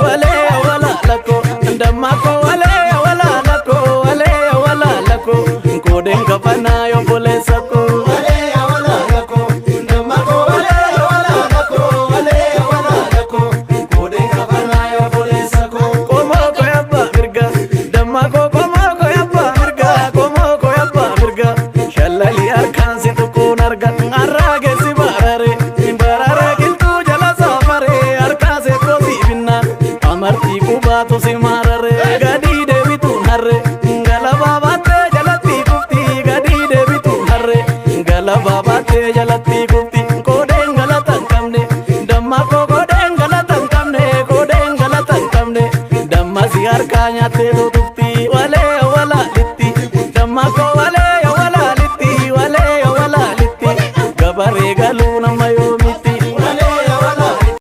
wale wala lako ndamako wale wala lako wale wala lako kodeng kapana yo bolesako wale wala lako ndamako wale wala lako wale wala lako kodeng kapana yo bolesako komo ko yabba mirga ndamako komo ko yabba mirga komo ko yabba mirga shallali arkan situ kunarga arage sibarare barare kiltu jala safare arka se ko sibinna amarti kubatu simara